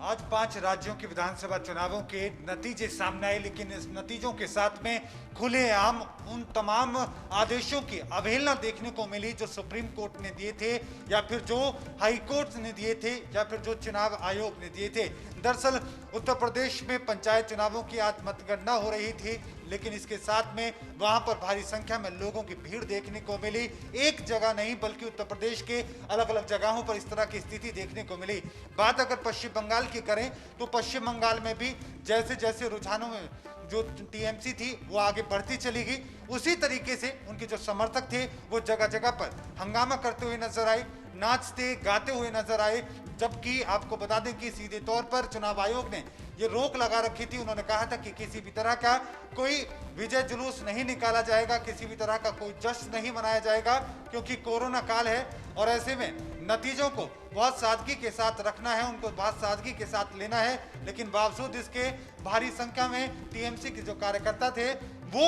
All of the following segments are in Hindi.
आज 5 राज्यों के विधानसभा चुनावों के नतीजे सामने आए, लेकिन इस नतीजों के साथ में खुलेआम उन तमाम आदेशों की अवहेलना देखने को मिली जो सुप्रीम कोर्ट ने दिए थे या फिर जो हाई कोर्ट ने दिए थे या फिर जो चुनाव आयोग ने दिए थे। दरअसल उत्तर प्रदेश में पंचायत चुनावों की आज मतगणना हो रही थी, लेकिन इसके साथ में वहां पर भारी संख्या में लोगों की भीड़ देखने को मिली। एक जगह नहीं बल्कि उत्तर प्रदेश के अलग अलग जगहों पर इस तरह की स्थिति देखने को मिली। बात अगर पश्चिम बंगाल की करें तो पश्चिम बंगाल में भी जैसे जैसे रुझानों में जो टीएमसी थी वो आगे बढ़ती चली गई, उसी तरीके से उनके जो समर्थक थे वो जगह जगह पर हंगामा करते हुए नजर आए, नाचते गाते हुए नजर आए। जबकि आपको बता दें कि सीधे तौर पर चुनाव आयोग ने ये रोक लगा रखी थी। उन्होंने कहा था कि किसी भी तरह का कोई विजय जुलूस नहीं निकाला जाएगा, किसी भी तरह का कोई जश्न नहीं मनाया जाएगा, क्योंकि कोरोना काल है और ऐसे में नतीजों को बहुत सादगी के साथ रखना है, उनको बहुत सादगी के साथ लेना है। लेकिन बावजूद इसके भारी संख्या में टीएमसी के जो कार्यकर्ता थे वो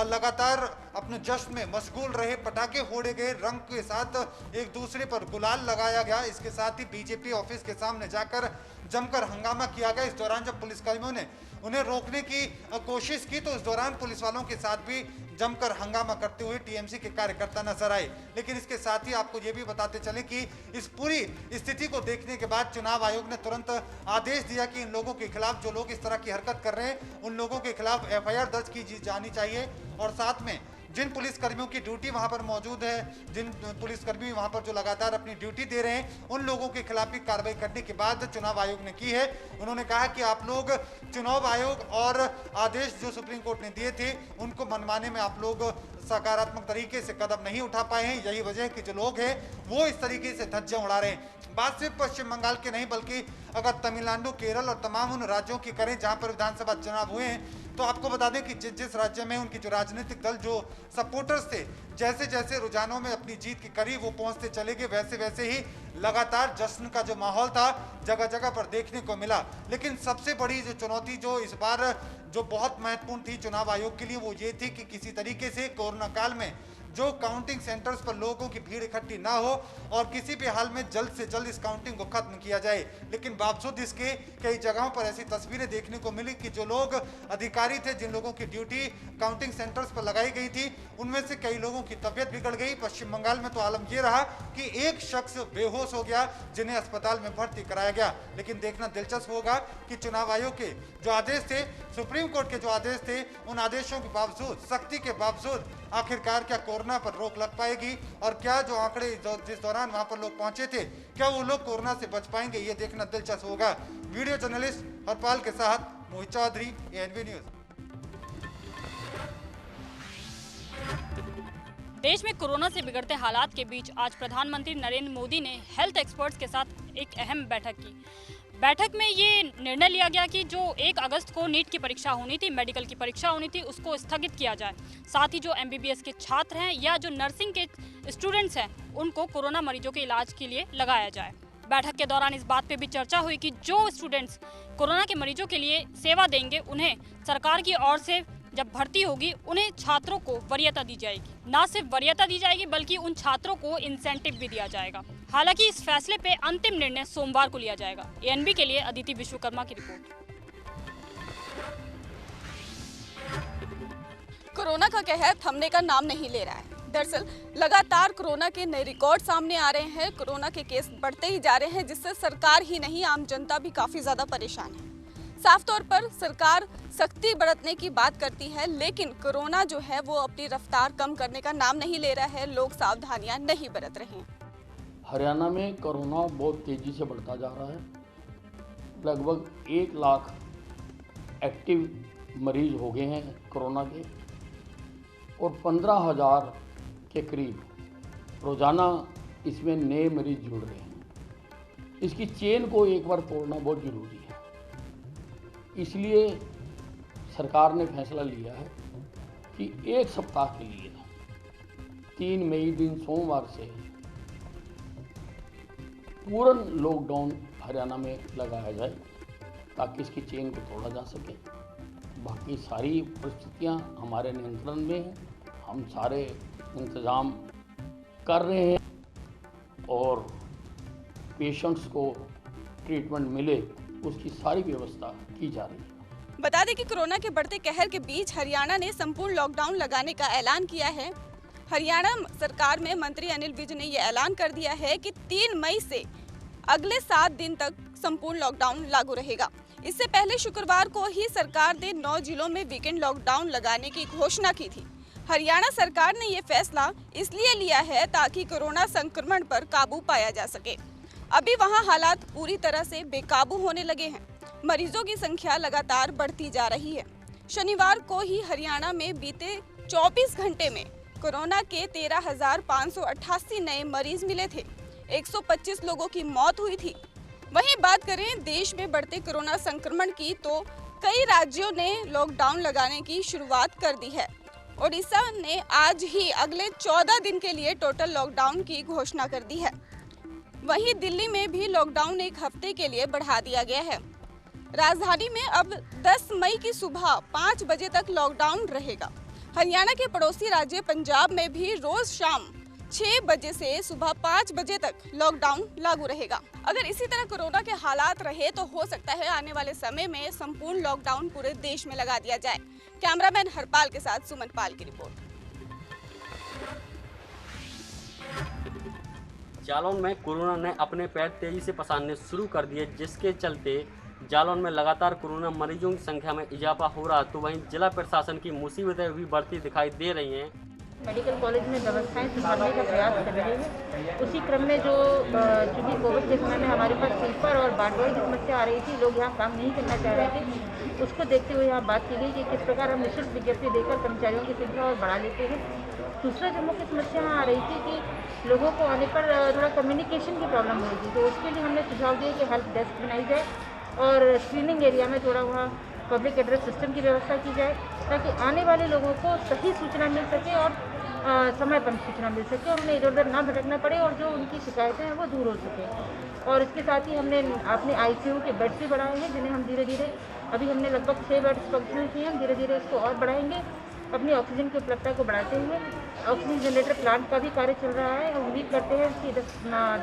लगातार अपने जश्न में मशगूल रहे, पटाखे फोड़े गए, रंग के साथ एक दूसरे पर गुलाल लगाया गया। इसके साथ ही बीजेपी ऑफिस के सामने जाकर जमकर हंगामा किया गया। इस दौरान जब पुलिसकर्मियों ने उन्हें रोकने की कोशिश की तो इस दौरान पुलिस वालों के साथ भी जमकर हंगामा करते हुए टीएमसी के कार्यकर्ता नजर आए। लेकिन इसके साथ ही आपको ये भी बताते चले कि इस पूरी स्थिति को देखने के बाद चुनाव आयोग ने तुरंत आदेश दिया कि इन लोगों के खिलाफ, जो लोग इस तरह की हरकत कर रहे हैं, उन लोगों के खिलाफ एफआईआर दर्ज की जानी चाहिए और साथ में जिन पुलिसकर्मियों की ड्यूटी वहां पर मौजूद है, जिन पुलिसकर्मी वहां पर जो लगातार अपनी ड्यूटी दे रहे हैं, उन लोगों के खिलाफ भी कार्रवाई करने की बात चुनाव आयोग ने की है। उन्होंने कहा कि आप लोग चुनाव आयोग और आदेश जो सुप्रीम कोर्ट ने दिए थे उनको मनवाने में आप लोग सकारात्मक तरीके से कदम नहीं उठा पाए हैं। यही वजह है कि जो लोग हैं वो इस तरीके से धज्जियां उड़ा रहे हैं। बात सिर्फ पश्चिम बंगाल के नहीं बल्कि अगर तमिलनाडु, केरल और तमाम उन राज्यों की करें जहां पर विधानसभा चुनाव हुए हैं, तो आपको बता दें कि जिस जिस राज्य में उनकी जो राजनीतिक दल, जो सपोर्टर्स थे, जैसे जैसे रुझानों में अपनी जीत के करीब वो पहुंचते चले गए, वैसे वैसे ही लगातार जश्न का जो माहौल था जगह जगह पर देखने को मिला। लेकिन सबसे बड़ी जो चुनौती जो इस बार जो बहुत महत्वपूर्ण थी चुनाव आयोग के लिए वो ये थी कि किसी तरीके से कोरोना काल में जो काउंटिंग सेंटर्स पर लोगों की भीड़ इकट्ठी ना हो और किसी भी हाल में जल्द से जल्द इस काउंटिंग को खत्म किया जाए। लेकिन बावजूद इसके कई जगहों पर ऐसी तस्वीरें देखने को मिली कि जो लोग अधिकारी थे, जिन लोगों की ड्यूटी काउंटिंग सेंटर्स पर लगाई गई थी, उनमें से कई लोगों की तबीयत बिगड़ गई। पश्चिम बंगाल में तो आलम यह रहा कि एक शख्स बेहोश हो गया जिन्हें अस्पताल में भर्ती कराया गया। लेकिन देखना दिलचस्प होगा कि चुनाव आयोग के जो आदेश थे, सुप्रीम कोर्ट के जो आदेश थे, उन आदेशों के बावजूद, सख्ती के बावजूद आखिरकार क्या कोरोना पर रोक लग पाएगी और क्या जो आंकड़े जिस दौरान वहां पर लोग पहुंचे थे, क्या वो लोग कोरोना से बच पाएंगे, ये देखना दिलचस्प होगा। वीडियो जर्नलिस्ट हरपाल के साथ मोहित चौधरी, एएनवी न्यूज। देश में कोरोना से बिगड़ते हालात के बीच आज प्रधानमंत्री नरेंद्र मोदी ने हेल्थ एक्सपर्ट्स के साथ एक अहम बैठक की। बैठक में ये निर्णय लिया गया कि जो 1 अगस्त को नीट की परीक्षा होनी थी, मेडिकल की परीक्षा होनी थी, उसको स्थगित किया जाए। साथ ही जो एमबीबीएस के छात्र हैं या जो नर्सिंग के स्टूडेंट्स हैं, उनको कोरोना मरीजों के इलाज के लिए लगाया जाए। बैठक के दौरान इस बात पे भी चर्चा हुई कि जो स्टूडेंट्स कोरोना के मरीजों के लिए सेवा देंगे, उन्हें सरकार की ओर से जब भर्ती होगी, उन्हें छात्रों को वरीयता दी जाएगी। ना सिर्फ वरीयता दी जाएगी बल्कि उन छात्रों को इंसेंटिव भी दिया जाएगा। हालांकि इस फैसले पे अंतिम निर्णय सोमवार को लिया जाएगा। एएनबी के लिए अदिति विश्वकर्मा की रिपोर्ट। कोरोना का कहर थमने का नाम नहीं ले रहा है। दरअसल लगातार कोरोना के नए रिकॉर्ड सामने आ रहे हैं। कोरोना के केस बढ़ते ही जा रहे हैं, जिससे सरकार ही नहीं आम जनता भी काफी ज्यादा परेशान है। साफ तौर पर सरकार सख्ती बरतने की बात करती है, लेकिन कोरोना जो है वो अपनी रफ्तार कम करने का नाम नहीं ले रहा है। लोग सावधानियां नहीं बरत रहे हैं। हरियाणा में कोरोना बहुत तेज़ी से बढ़ता जा रहा है। लगभग 1 लाख एक्टिव मरीज हो गए हैं कोरोना के और 15,000 के करीब रोज़ाना इसमें नए मरीज जुड़ रहे हैं। इसकी चेन को एक बार तोड़ना बहुत ज़रूरी है। इसलिए सरकार ने फैसला लिया है कि 1 सप्ताह के लिए 3 मई दिन सोमवार से पूर्ण लॉकडाउन हरियाणा में लगाया जाए ताकि इसकी चेन को तोड़ा जा सके। बाकी सारी परिस्थितियां हमारे नियंत्रण में हैं, हम सारे इंतज़ाम कर रहे हैं और पेशेंट्स को ट्रीटमेंट मिले उसकी सारी व्यवस्था की जा रही है। बता दें कि कोरोना के बढ़ते कहर के बीच हरियाणा ने संपूर्ण लॉकडाउन लगाने का ऐलान किया है। हरियाणा सरकार में मंत्री अनिल विज ने यह ऐलान कर दिया है कि 3 मई से अगले 7 दिन तक संपूर्ण लॉकडाउन लागू रहेगा। इससे पहले शुक्रवार को ही सरकार ने 9 जिलों में वीकेंड लॉकडाउन लगाने की घोषणा की थी। हरियाणा सरकार ने यह फैसला इसलिए लिया है ताकि कोरोना संक्रमण पर काबू पाया जा सके। अभी वहां हालात पूरी तरह से बेकाबू होने लगे हैं। मरीजों की संख्या लगातार बढ़ती जा रही है। शनिवार को ही हरियाणा में बीते 24 घंटे में कोरोना के 13,588 नए मरीज मिले थे। 125 लोगों की मौत हुई थी। वहीं बात करें देश में बढ़ते कोरोना संक्रमण की, तो कई राज्यों ने लॉकडाउन लगाने की शुरुआत कर दी है। ओडिशा ने आज ही अगले 14 दिन के लिए टोटल लॉकडाउन की घोषणा कर दी है। वहीं दिल्ली में भी लॉकडाउन 1 हफ्ते के लिए बढ़ा दिया गया है। राजधानी में अब 10 मई की सुबह 5 बजे तक लॉकडाउन रहेगा। हरियाणा के पड़ोसी राज्य पंजाब में भी रोज शाम 6 बजे से सुबह 5 बजे तक लॉकडाउन लागू रहेगा। अगर इसी तरह कोरोना के हालात रहे तो हो सकता है आने वाले समय में संपूर्ण लॉकडाउन पूरे देश में लगा दिया जाए। कैमरामैन हरपाल के साथ सुमन पाल की रिपोर्ट। जालौन में कोरोना ने अपने पैर तेजी से पसारने शुरू कर दिए, जिसके चलते जालौन में लगातार कोरोना मरीजों की संख्या में इजाफा हो रहा, तो वहीं जिला प्रशासन की मुसीबतें भी बढ़ती दिखाई दे रही हैं। मेडिकल कॉलेज में व्यवस्थाएं सुधारने का प्रयास कर रहे हैं। उसी क्रम में जो चूँकि कोविड के समय में हमारे पास स्लीपर और बारडोई की समस्या आ रही थी, लोग यहाँ काम नहीं करना चाह रहे थे, उसको देखते हुए यहाँ बात की गई कि किस प्रकार हम निःशुल्क विज्ञप्ति देकर कर्मचारियों की संख्या और बढ़ा लेते हैं। दूसरा जो मुख्य समस्या यहाँ आ रही थी कि लोगों को आने पर थोड़ा कम्युनिकेशन की प्रॉब्लम हो रही थी, तो उसके लिए हमने सुझाव दिया कि हेल्प डेस्क बनाई जाए और स्क्रीनिंग एरिया में थोड़ा वहाँ पब्लिक एड्रेस सिस्टम की व्यवस्था की जाए, ताकि आने वाले लोगों को सही सूचना मिल सके और समय पर सूचना मिल सके और उन्हें इधर उधर ना भटकना पड़े और जो उनकी शिकायतें हैं वो दूर हो सके। और इसके साथ ही हमने अपने ICU के बेड्स भी बढ़ाए हैं, जिन्हें हम धीरे धीरे, अभी हमने लगभग 6 बेड्स फंक्शनल किए हैं, धीरे धीरे इसको और बढ़ाएंगे। अपनी ऑक्सीजन की उपलब्धता को बढ़ाते हुए ऑक्सीजन जनरेटर प्लांट का भी कार्य चल रहा है। उम्मीद करते हैं कि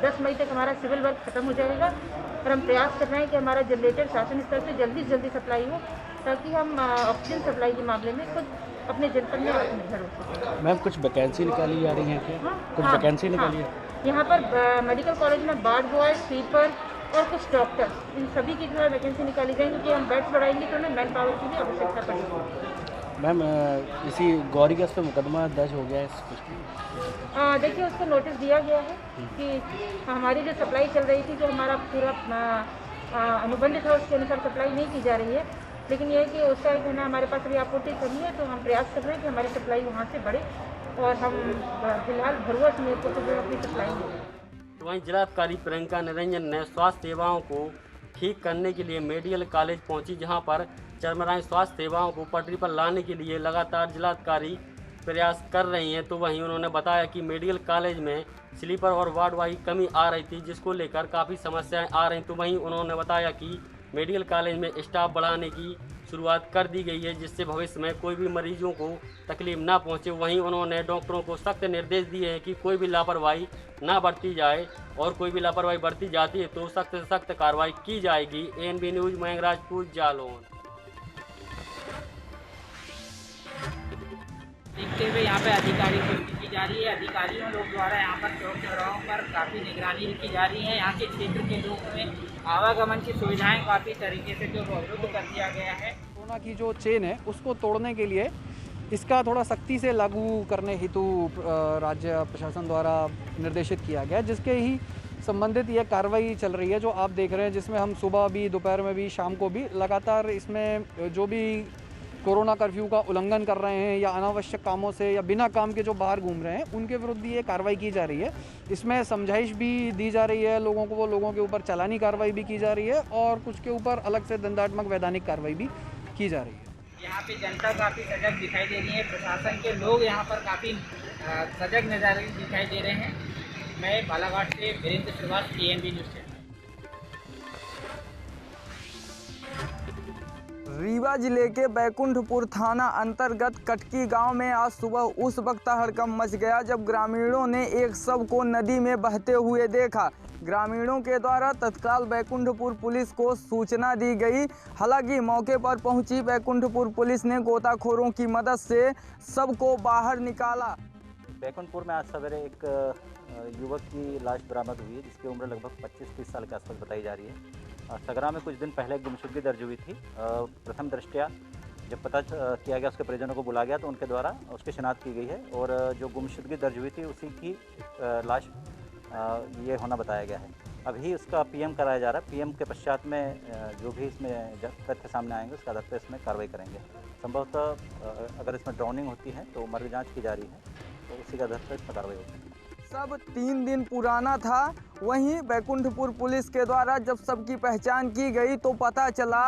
10 मई तक हमारा सिविल वर्क खत्म हो जाएगा और हम प्रयास कर रहे हैं कि हमारा जनरेटर शासन स्तर से जल्दी से जल्दी सप्लाई हो, ताकि हम ऑक्सीजन सप्लाई के मामले में खुद अपने जनपद में आत्मनिर्भर हो सकें। मैम, कुछ वैकेंसी निकाली जा रही हैं क्या? कुछ वैकेंसी निकाली है? यहाँ पर मेडिकल कॉलेज में वार्ड बॉय, स्वीपर और कुछ डॉक्टर, इन सभी की जो है वैकेंसी निकाली जाएंगी, क्योंकि हम बेड्स बढ़ाएंगे तो हमें मैन पावर की भी आवश्यकता पड़ेगी। मैम, इसी गौरी गैस पे मुकदमा दर्ज हो गया है? देखिए, उसको नोटिस दिया गया है कि हमारी जो सप्लाई चल रही थी, जो हमारा पूरा अनुबंध था, उसके अनुसार सप्लाई नहीं की जा रही है। लेकिन यह है कि उसका एक है हमारे पास अभी आपूर्ति करनी है, तो हम प्रयास कर रहे हैं कि हमारी सप्लाई वहाँ से बढ़े और हम फिलहाल भरुआ समेत को अपनी सप्लाई दें। तो वहीं जिलाधिकारी प्रियंका निरंजन ने स्वास्थ्य सेवाओं को ठीक करने के लिए मेडिकल कॉलेज पहुंची, जहां पर चरमराई स्वास्थ्य सेवाओं को पटरी पर लाने के लिए लगातार जिलाधिकारी प्रयास कर रही हैं। तो वहीं उन्होंने बताया कि मेडिकल कॉलेज में स्लीपर और वार्ड वाई कमी आ रही थी, जिसको लेकर काफ़ी समस्याएं आ रही। तो वहीं उन्होंने बताया कि मेडिकल कॉलेज में स्टाफ बढ़ाने की शुरुआत कर दी गई है, जिससे भविष्य में कोई भी मरीजों को तकलीफ ना पहुंचे। वहीं उन्होंने डॉक्टरों को सख्त निर्देश दिए हैं कि कोई भी लापरवाही ना बरती जाए और कोई भी लापरवाही बरती जाती है तो सख्त से सख्त कार्रवाई की जाएगी। ANB news Mayank Rajput, Jalaun. देखते हुए यहाँ पे अधिकारी नियुक्ति की जा रही है। अधिकारियों लोग द्वारा यहाँ पर चौक चौराहों पर काफ़ी निगरानी की जा रही है। यहाँ के क्षेत्र के लोगों में आवागमन की सुविधाएं काफ़ी तरीके से जो अवरुद्ध कर दिया गया है। कोरोना की जो चेन है उसको तोड़ने के लिए इसका थोड़ा सख्ती से लागू करने हेतु राज्य प्रशासन द्वारा निर्देशित किया गया, जिसके ही संबंधित ये कार्रवाई चल रही है जो आप देख रहे हैं, जिसमें हम सुबह भी, दोपहर में भी, शाम को भी लगातार इसमें जो भी कोरोना कर्फ्यू का उल्लंघन कर रहे हैं या अनावश्यक कामों से या बिना काम के जो बाहर घूम रहे हैं उनके विरुद्ध ये कार्रवाई की जा रही है। इसमें समझाइश भी दी जा रही है लोगों को, वो लोगों के ऊपर चालानी कार्रवाई भी की जा रही है और कुछ के ऊपर अलग से दंडात्मक वैधानिक कार्रवाई भी की जा रही है। यहाँ पे जनता काफ़ी सजग दिखाई दे रही है, प्रशासन के लोग यहाँ पर काफ़ी सजग नज़ारे दिखाई दे रहे हैं। मैं बालाघाट से वीरेंद्र श्रीवास्तव, ANB न्यूज़ से। रीवा जिले के बैकुंठपुर थाना अंतर्गत कटकी गांव में आज सुबह उस वक्त हड़कंप मच गया जब ग्रामीणों ने एक शव को नदी में बहते हुए देखा। ग्रामीणों के द्वारा तत्काल बैकुंठपुर पुलिस को सूचना दी गई। हालांकि मौके पर पहुंची बैकुंठपुर पुलिस ने गोताखोरों की मदद से शव को बाहर निकाला। बैकुंठपुर में आज सवेरे एक युवक की लाश बरामद हुई है जिसकी उम्र लगभग 25-30 साल के आसपास बताई जा रही है। सगरा में कुछ दिन पहले गुमशुदगी दर्ज हुई थी। प्रथम दृष्टया जब पता किया गया, उसके परिजनों को बुला गया तो उनके द्वारा उसकी शिनाख्त की गई है और जो गुमशुदगी दर्ज हुई थी उसी की लाश ये होना बताया गया है। अभी उसका पीएम कराया जा रहा है। पीएम के पश्चात में जो भी इसमें तथ्य सामने आएंगे उसके आधार पर इसमें कार्रवाई करेंगे। संभवतः अगर इसमें ड्राउनिंग होती है तो मर्ग जाँच की जा रही है, तो उसी के आधार पर इसमें कार्रवाई होगी। शव 3 दिन पुराना था। वहीं बैकुंठपुर पुलिस के द्वारा जब शव की पहचान की गई तो पता चला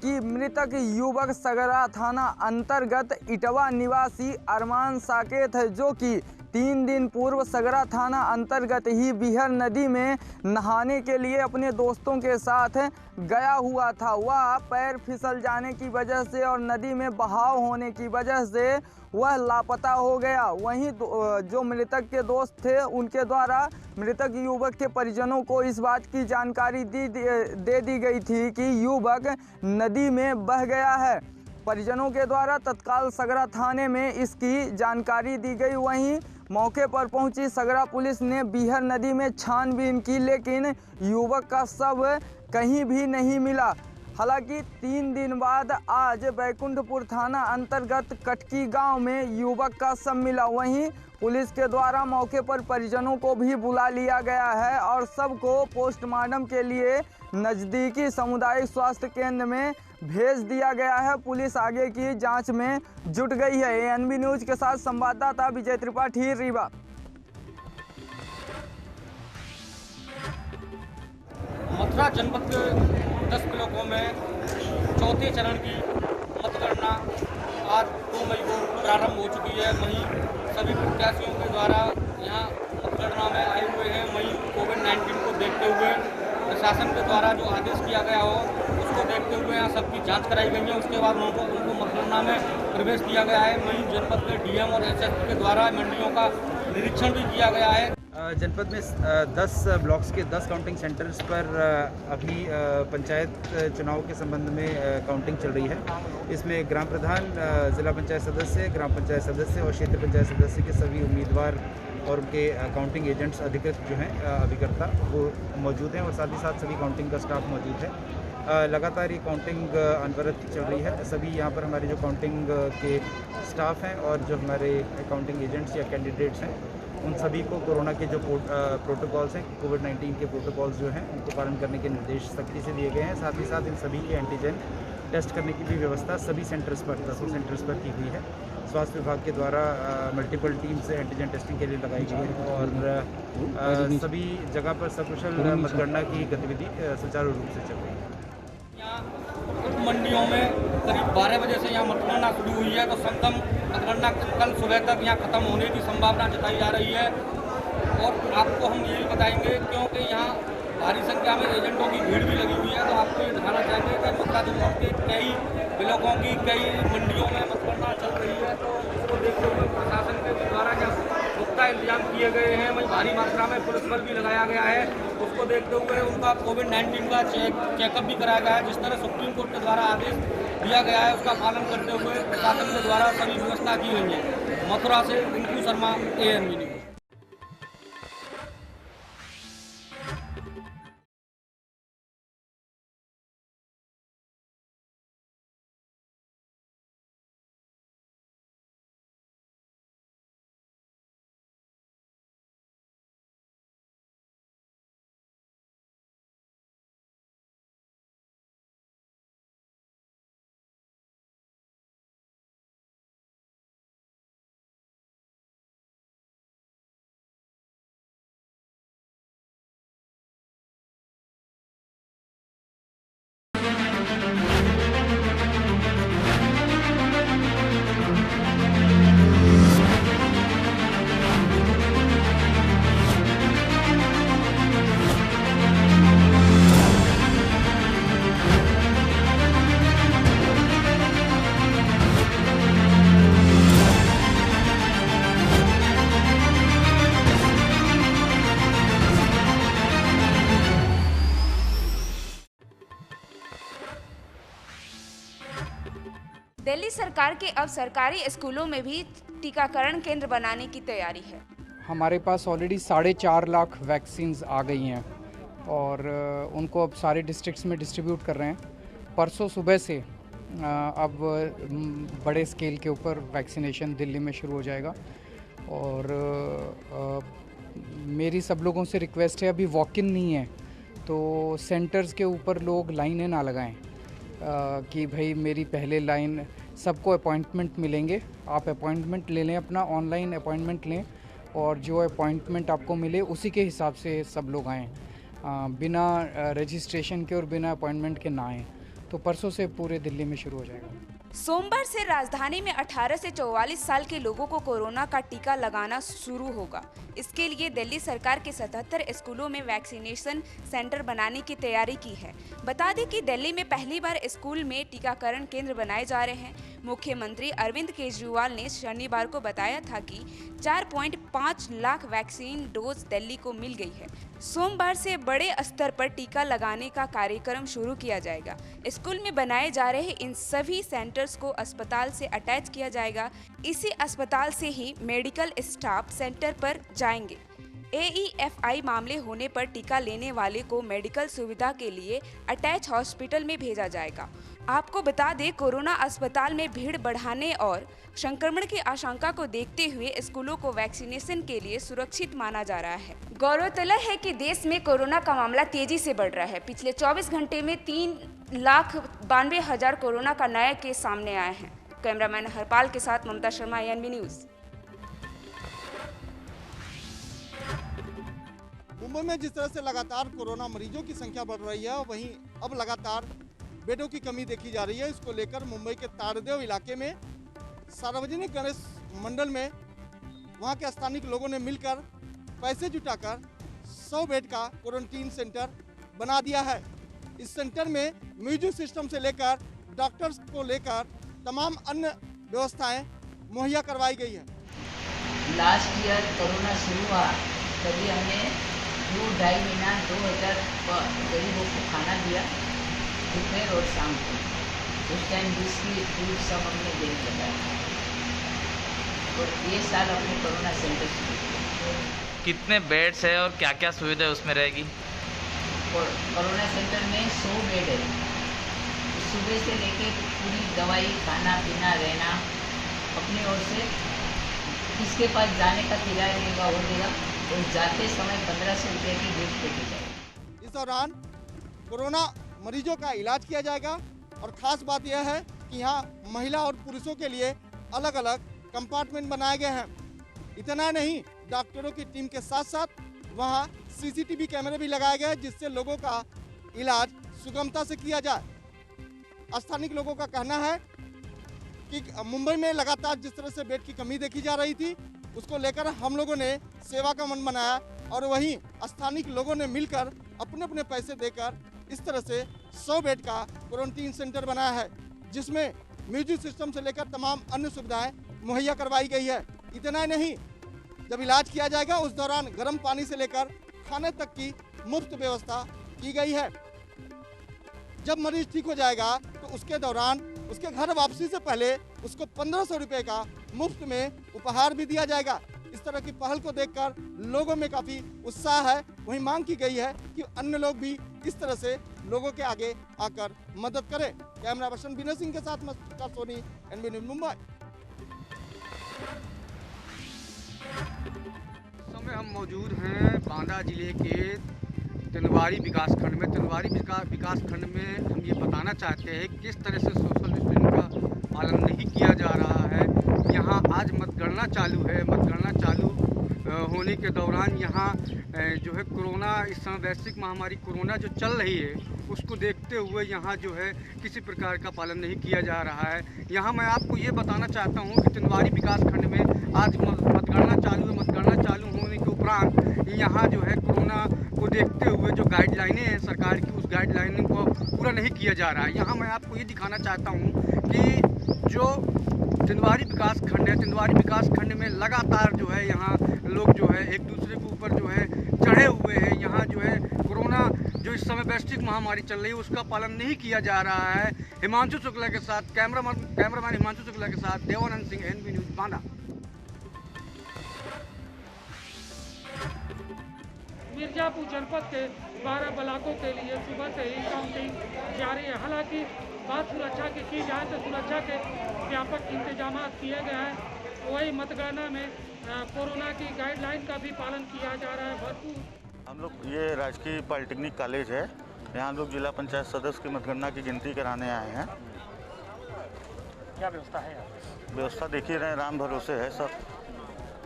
कि मृतक युवक सगरा थाना अंतर्गत इटवा निवासी अरमान साकेत है, जो कि 3 दिन पूर्व सगरा थाना अंतर्गत ही बिहर नदी में नहाने के लिए अपने दोस्तों के साथ गया हुआ था। वह पैर फिसल जाने की वजह से और नदी में बहाव होने की वजह से वह लापता हो गया। वहीं जो मृतक के दोस्त थे उनके द्वारा मृतक युवक के परिजनों को इस बात की जानकारी दे दी गई थी कि युवक नदी में बह गया है। परिजनों के द्वारा तत्काल सगरा थाने में इसकी जानकारी दी गई। वहीं मौके पर पहुंची सगरा पुलिस ने बिहर नदी में छानबीन की, लेकिन युवक का शव कहीं भी नहीं मिला। हालांकि 3 दिन बाद आज बैकुंठपुर थाना अंतर्गत कटकी गांव में युवक का शव मिला। वहीं पुलिस के द्वारा मौके पर परिजनों को भी बुला लिया गया है और शव को पोस्टमार्टम के लिए नज़दीकी सामुदायिक स्वास्थ्य केंद्र में भेज दिया गया है। पुलिस आगे की जांच में जुट गई है। एएनबी न्यूज के साथ संवाददाता विजय त्रिपाठी, रीवा। मथुरा जनपद के 10 ब्लॉकों में चौथे चरण की मतगणना आज 2 मई को प्रारंभ हो चुकी है। वहीं सभी प्रत्याशियों के द्वारा यहाँ मतगणना में आए हुए हैं। वहीं कोविड-19 को देखते हुए प्रशासन के द्वारा जो आदेश किया गया हो उसको देखते हुए यहाँ सबकी जांच कराई गई है। उसके बाद उनको मतगणना में प्रवेश किया गया है। वहीं जनपद के डीएम और एसएसपी के द्वारा मंडियों का निरीक्षण भी किया गया है। जनपद में 10 ब्लॉक्स के 10 काउंटिंग सेंटर्स पर अभी पंचायत चुनाव के संबंध में काउंटिंग चल रही है। इसमें ग्राम प्रधान, जिला पंचायत सदस्य, ग्राम पंचायत सदस्य और क्षेत्र पंचायत सदस्य के सभी उम्मीदवार और उनके काउंटिंग एजेंट्स, अधिकृत जो हैं, अभिकर्ता, वो मौजूद हैं और साथ ही साथ सभी काउंटिंग का स्टाफ मौजूद है। लगातार ये काउंटिंग अनवरत चल रही है। सभी यहाँ पर हमारे जो काउंटिंग के स्टाफ हैं और जो हमारे काउंटिंग एजेंट्स या कैंडिडेट्स हैं, उन सभी को कोरोना के जो प्रोटोकॉल्स हैं, कोविड-19 के प्रोटोकॉल्स जो हैं, उनको पालन करने के निर्देश सख्ती से दिए गए हैं। साथ ही साथ इन सभी के एंटीजन टेस्ट करने की भी व्यवस्था सभी सेंटर्स पर, 10 सेंटर्स पर की हुई है। स्वास्थ्य विभाग के द्वारा मल्टीपल टीम्स एंटीजन टेस्टिंग के लिए लगाई गई है और सभी जगह पर सकुशल मतगणना की गतिविधि सुचारू रूप से चल रही है। मंडियों में करीब 12 बजे से यहाँ मतगणना शुरू हुई है, तो समतम मतगणना कल सुबह तक यहाँ खत्म होने की संभावना जताई जा रही है। और आपको हम ये भी बताएंगे, क्योंकि यहाँ भारी संख्या में एजेंटों की भीड़ भी लगी हुई है, तो आपको ये दिखाना चाहेंगे कि मथुरा जनपद के कई ब्लॉकों की कई मंडियों में मतगणना चल रही है, तो उसको देखते हुए प्रशासन के द्वारा क्या पुख्ता इंतजाम किए गए हैं। वहीं भारी मात्रा में पुलिस बल भी लगाया गया है। उसको देखते हुए उनका कोविड-19 का चेकअप भी कराया गया है। जिस तरह सुप्रीम कोर्ट के द्वारा आदेश दिया गया है उसका पालन करते हुए प्रशासन के द्वारा सभी व्यवस्था की गई है। मथुरा से रिंकू शर्मा, एएनबी न्यूज। दिल्ली सरकार के अब सरकारी स्कूलों में भी टीकाकरण केंद्र बनाने की तैयारी है। हमारे पास ऑलरेडी 4.5 लाख वैक्सीन्स आ गई हैं और उनको अब सारे डिस्ट्रिक्ट्स में डिस्ट्रीब्यूट कर रहे हैं। परसों सुबह से अब बड़े स्केल के ऊपर वैक्सीनेशन दिल्ली में शुरू हो जाएगा और मेरी सब लोगों से रिक्वेस्ट है, अभी वॉक इन नहीं है तो सेंटर्स के ऊपर लोग लाइनें ना लगाएं कि भाई मेरी पहले लाइन, सबको अपॉइंटमेंट मिलेंगे, आप अपॉइंटमेंट ले लें, अपना ऑनलाइन अपॉइंटमेंट लें और जो अपॉइंटमेंट आपको मिले उसी के हिसाब से सब लोग आएँ, बिना रजिस्ट्रेशन के और बिना अपॉइंटमेंट के ना आएँ। तो परसों से पूरे दिल्ली में शुरू हो जाएगा। सोमवार से राजधानी में 18 से 44 साल के लोगों को कोरोना का टीका लगाना शुरू होगा। इसके लिए दिल्ली सरकार के 77 स्कूलों में वैक्सीनेशन सेंटर बनाने की तैयारी की है। बता दें कि दिल्ली में पहली बार स्कूल में टीकाकरण केंद्र बनाए जा रहे हैं। मुख्यमंत्री अरविंद केजरीवाल ने शनिवार को बताया था कि 4.5 लाख वैक्सीन डोज दिल्ली को मिल गई है। सोमवार से बड़े स्तर पर टीका लगाने का कार्यक्रम शुरू किया जाएगा। स्कूल में बनाए जा रहे इन सभी सेंटर्स को अस्पताल से अटैच किया जाएगा। इसी अस्पताल से ही मेडिकल स्टाफ सेंटर पर जाएंगे। AEFI मामले होने पर टीका लेने वाले को मेडिकल सुविधा के लिए अटैच हॉस्पिटल में भेजा जाएगा। आपको बता दें, कोरोना अस्पताल में भीड़ बढ़ाने और संक्रमण की आशंका को देखते हुए स्कूलों को वैक्सीनेशन के लिए सुरक्षित माना जा रहा है। गौरतलब है कि देश में कोरोना का मामला तेजी से बढ़ रहा है। पिछले 24 घंटे में 3,92,000 कोरोना का नया केस सामने आए हैं। कैमरामैन हरपाल के साथ ममता शर्मा, ANB न्यूज। मुंबई में जिस तरह से लगातार कोरोना मरीजों की संख्या बढ़ रही है, वहीं अब लगातार बेडों की कमी देखी जा रही है। इसको लेकर मुंबई के ताड़देव इलाके में सार्वजनिक गणेश मंडल में वहां के स्थानीय लोगों ने मिलकर पैसे जुटाकर 100 बेड का क्वारंटीन सेंटर बना दिया है। इस सेंटर में म्यूजिक सिस्टम से लेकर डॉक्टर्स को लेकर तमाम अन्य व्यवस्थाएं मुहैया करवाई गई है। लास्ट ईयर कोरोना शुरू हुआ तभी हमने 2-2.5 महीना 2000 गरीबों को खाना दिया दोपहर और शाम को। उस टाइम बिस्किट दूध सब हमने देने लगा और ये साल अपने कोरोना सेंटर शुरू किया। कितने बेड्स है और क्या क्या सुविधा उसमें रहेगी? और कोरोना सेंटर में 100 बेड है। सुबह से लेके पूरी दवाई, खाना पीना, रहना अपनी ओर से। किसके पास जाने का किराया रहेगा वो देगा और जाते समय 1500 रुपये की गिफ्ट देके जाएगा। इस दौरान कोरोना मरीजों का इलाज किया जाएगा और ख़ास बात यह है कि यहाँ महिला और पुरुषों के लिए अलग अलग कंपार्टमेंट बनाए गए हैं। इतना नहीं, डॉक्टरों की टीम के साथ साथ वहाँ CCTV कैमरे भी लगाए गए हैं जिससे लोगों का इलाज सुगमता से किया जाए। स्थानीय लोगों का कहना है कि मुंबई में लगातार जिस तरह से बेड की कमी देखी जा रही थी, उसको लेकर हम लोगों ने सेवा का मन बनाया और वहीं स्थानीय लोगों ने मिलकर अपने अपने पैसे देकर इस तरह से 100 बेड का क्वारंटीन सेंटर बनाया है, जिसमें म्यूजिक सिस्टम से लेकर तमाम अन्य सुविधाएं मुहैया करवाई गई है। इतना ही नहीं, जब इलाज किया जाएगा उस दौरान गर्म पानी से लेकर खाने तक की मुफ्त व्यवस्था की गई है। जब मरीज ठीक हो जाएगा तो उसके दौरान उसके घर वापसी से पहले उसको 1500 रुपये का मुफ्त में उपहार भी दिया जाएगा। इस तरह की पहल को देखकर लोगों में काफ़ी उत्साह है। वहीं मांग की गई है कि अन्य लोग भी इस तरह से लोगों के आगे आकर मदद करें। कैमरा पर्सन विनय सिंह के साथ मस्ता सोनी, NB न्यूज़ मुंबई। समय हम मौजूद हैं बांदा जिले के तिनवारी विकासखंड में। तिनवारी विकासखंड में हम ये बताना चाहते हैं किस तरह से सोशल डिस्टेंस का पालन नहीं किया जा रहा है। यहाँ आज मतगणना चालू है। मतगणना चालू होने के दौरान यहाँ जो है कोरोना, इस समय वैश्विक महामारी कोरोना जो चल रही है उसको देखते हुए यहाँ जो है किसी प्रकार का पालन नहीं किया जा रहा है। यहाँ मैं आपको ये बताना चाहता हूँ कि तिनवारी विकासखंड में आज मतगणना चालू है। मतगणना चालू होने के उपरांत यहाँ जो है कोरोना को देखते हुए जो गाइडलाइनें हैं सरकार की, उस गाइडलाइनिंग को पूरा नहीं किया जा रहा है। यहाँ मैं आपको ये दिखाना चाहता हूँ कि जो तिनवारी विकासखंड है, तिनवारी विकासखंड में लगातार जो है यहाँ लोग जो है एक दूसरे के ऊपर जो है चढ़े हुए हैं। यहाँ जो है कोरोना जो इस समय वैश्विक महामारी चल रही है उसका पालन नहीं किया जा रहा है। हिमांशु शुक्ला के साथ कैमरामैन हिमांशु शुक्ला के साथ देवानंद सिंह, NB न्यूज़ बांदा। मिर्जापुर जनपद के 12 ब्लॉकों के लिए सुबह से ही काउंटिंग जारी है। हालांकि बात सुरक्षा की जाए तो सुरक्षा के व्यापक इंतजाम किए गए हैं। वही मतगणना में कोरोना की गाइडलाइन का भी पालन किया जा रहा है भरपूर। हम लोग ये राजकीय पॉलिटेक्निक कॉलेज है, यहाँ हम लोग जिला पंचायत सदस्य की मतगणना की गिनती कराने आए हैं। क्या व्यवस्था है? व्यवस्था देख ही रहे हैं, राम भरोसे है सब।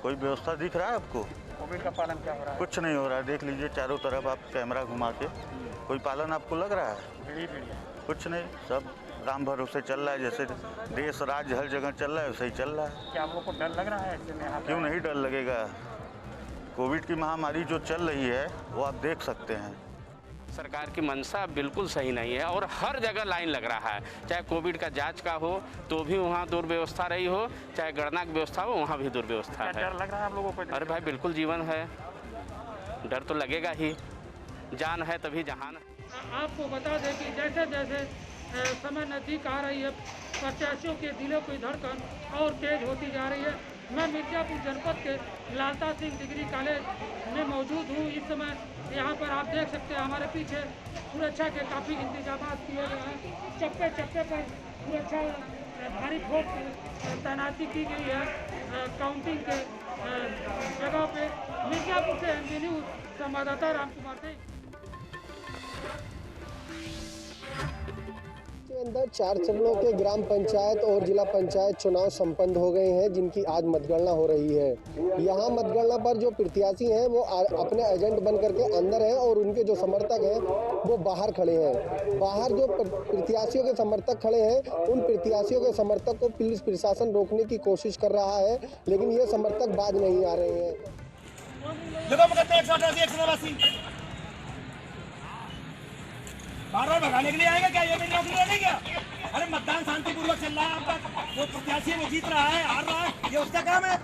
कोई व्यवस्था दिख रहा है आपको? कोविड का पालन क्या हो रहा है? कुछ नहीं हो रहा है, देख लीजिए चारों तरफ आप कैमरा घुमा के। कोई पालन आपको लग रहा है? कुछ नहीं, सब राम भरोसे चल रहा है। जैसे देश राज्य हर जगह चल रहा है वैसे ही चल रहा है। क्या आप लोग को डर लग रहा है ऐसे में? क्यों नहीं डर लगेगा? कोविड की महामारी जो चल रही है वो आप देख सकते हैं। सरकार की मंशा बिल्कुल सही नहीं है और हर जगह लाइन लग रहा है। चाहे कोविड का जांच का हो तो भी वहाँ दुर्व्यवस्था रही हो, चाहे गणना की व्यवस्था हो वहाँ भी दुर्व्यवस्था है। डर लग रहा है आप लोगों को? अरे भाई बिल्कुल जीवन है, डर तो लगेगा ही, जान है तभी जहान है। आपको बता दें कि जैसे जैसे समय नज़दीक आ रही है प्रत्याशियों के दिलों की धड़कन और तेज होती जा रही है। मैं मिर्जापुर जनपद के लालता सिंह डिग्री कॉलेज में मौजूद हूँ। इस समय यहाँ पर आप देख सकते हैं हमारे पीछे सुरक्षा के काफ़ी इंतजाम किए गए हैं। चप्पे चप्पे पर सुरक्षा भारी फोर्स तैनाती की गई है काउंटिंग के जगह पे। मिर्जापुर से NB न्यूज़ संवाददाता राम कुमार सिंह। के अंदर 4 चरणों के ग्राम पंचायत और जिला पंचायत चुनाव संपन्न हो गए हैं, जिनकी आज मतगणना हो रही है। यहाँ मतगणना पर जो प्रत्याशी हैं वो अपने एजेंट बन करके अंदर हैं और उनके जो समर्थक हैं वो बाहर खड़े हैं। बाहर जो प्रत्याशियों के समर्थक खड़े हैं उन प्रत्याशियों के समर्थक को पुलिस प्रशासन रोकने की कोशिश कर रहा है, लेकिन ये समर्थक बाज नहीं आ रहे हैं। बार-बार भगाने के लिए आएगा क्या? ये नहीं रोकने क्या? अरे मतदान शांतिपूर्वक चल रहा है, आपका जो प्रत्याशी है वो जीत रहा है, हार रहा है, ये उसका काम है।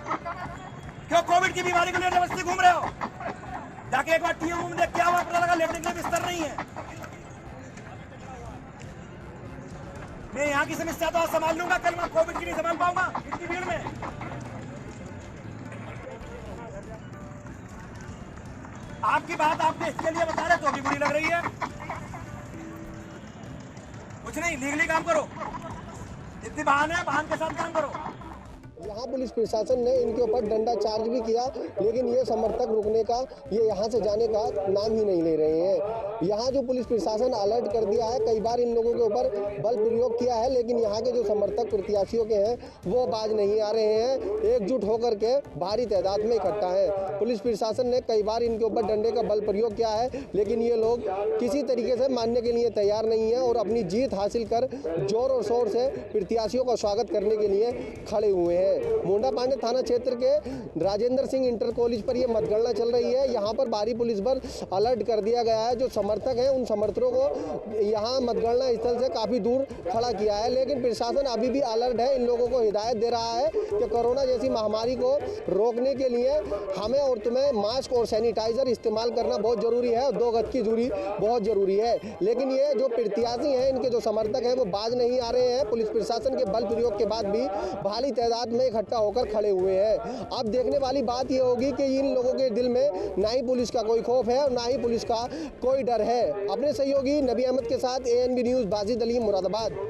क्यों कोविड की बीमारी को लेकर बस्ती घूम रहे हो? जाके एक बार TMU में देख क्या हुआ, पता लगा लेटने के लिए बिस्तर नहीं है। मैं यहाँ की समस्या तो आज संभाल लूंगा, कल मैं कोविड की नहीं संभाल पाऊंगा इतनी भीड़ में। आपकी बात आपने इसके लिए बता रहे तो भी बुरी लग रही है। कुछ नहीं, लीगली काम करो, इतनी बहाने हैं, बहान के साथ काम करो। यहाँ पुलिस प्रशासन ने इनके ऊपर डंडा चार्ज भी किया, लेकिन ये समर्थक रुकने का, ये यहाँ से जाने का नाम ही नहीं ले रहे हैं। यहाँ जो पुलिस प्रशासन अलर्ट कर दिया है, कई बार इन लोगों के ऊपर बल प्रयोग किया है, लेकिन यहाँ के जो समर्थक प्रत्याशियों के हैं वो बाज नहीं आ रहे हैं। एकजुट होकर के भारी तादाद में इकट्ठा है। पुलिस प्रशासन ने कई बार इनके ऊपर डंडे का बल प्रयोग किया है, लेकिन ये लोग किसी तरीके से मानने के लिए तैयार नहीं है और अपनी जीत हासिल कर जोर और शोर से प्रत्याशियों का स्वागत करने के लिए खड़े हुए हैं। मोंडा पांडे थाना क्षेत्र के राजेंद्र सिंह इंटर कॉलेज पर यह मतगणना चल रही है। यहाँ पर भारी पुलिस बल अलर्ट कर दिया गया है। जो समर्थक हैं उन समर्थकों को यहाँ मतगणना स्थल से काफ़ी दूर खड़ा किया है, लेकिन प्रशासन अभी भी अलर्ट है। इन लोगों को हिदायत दे रहा है कि कोरोना जैसी महामारी को रोकने के लिए हमें और तुम्हें मास्क और सैनिटाइजर इस्तेमाल करना बहुत ज़रूरी है, 2 गज की दूरी बहुत ज़रूरी है। लेकिन ये जो प्रत्याशी हैं, इनके जो समर्थक हैं वो बाज नहीं आ रहे हैं। पुलिस प्रशासन के बल प्रयोग के बाद भी भारी तादाद में इकट्ठा होकर खड़े हुए हैं। अब देखने वाली बात यह होगी कि इन लोगों के दिल में ना ही पुलिस का कोई खौफ है और ना ही पुलिस का कोई डर है। अपने सहयोगी नबी अहमद के साथ ANB न्यूज़ बाजिद अली, मुरादाबाद।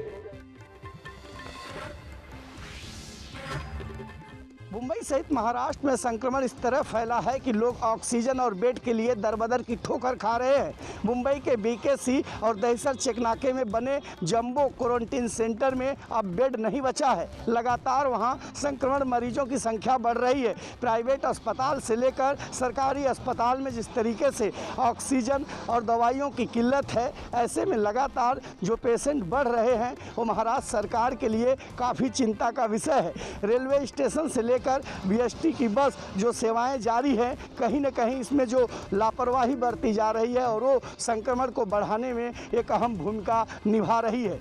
मुंबई सहित महाराष्ट्र में संक्रमण इस तरह फैला है कि लोग ऑक्सीजन और बेड के लिए दरबदर की ठोकर खा रहे हैं। मुंबई के BKC और दहिसर चेकनाके में बने जंबो क्वारंटीन सेंटर में अब बेड नहीं बचा है। लगातार वहां संक्रमण मरीजों की संख्या बढ़ रही है। प्राइवेट अस्पताल से लेकर सरकारी अस्पताल में जिस तरीके से ऑक्सीजन और दवाइयों की किल्लत है, ऐसे में लगातार जो पेशेंट बढ़ रहे हैं वो महाराष्ट्र सरकार के लिए काफ़ी चिंता का विषय है। रेलवे स्टेशन से लेकर बीएसटी की बस जो सेवाएं जारी हैं, कहीं न कहीं इसमें जो लापरवाही बरती जा रही है और वो संक्रमण को बढ़ाने में एक अहम भूमिका निभा रही है।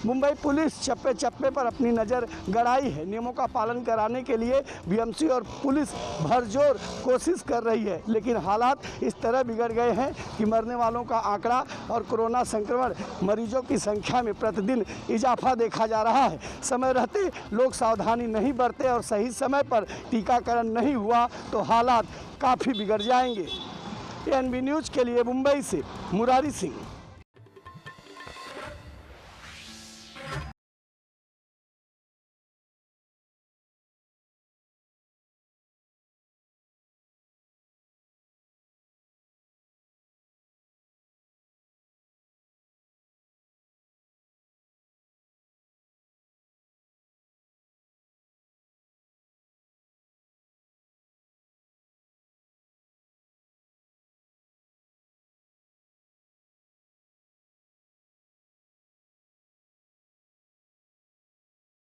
मुंबई पुलिस चप्पे चप्पे पर अपनी नज़र गड़ाई है। नियमों का पालन कराने के लिए बीएमसी और पुलिस भरजोर कोशिश कर रही है, लेकिन हालात इस तरह बिगड़ गए हैं कि मरने वालों का आंकड़ा और कोरोना संक्रमण मरीजों की संख्या में प्रतिदिन इजाफा देखा जा रहा है। समय रहते लोग सावधानी नहीं बरते और सही समय पर टीकाकरण नहीं हुआ तो हालात काफ़ी बिगड़ जाएंगे। एनबी न्यूज़ के लिए मुंबई से मुरारी सिंह।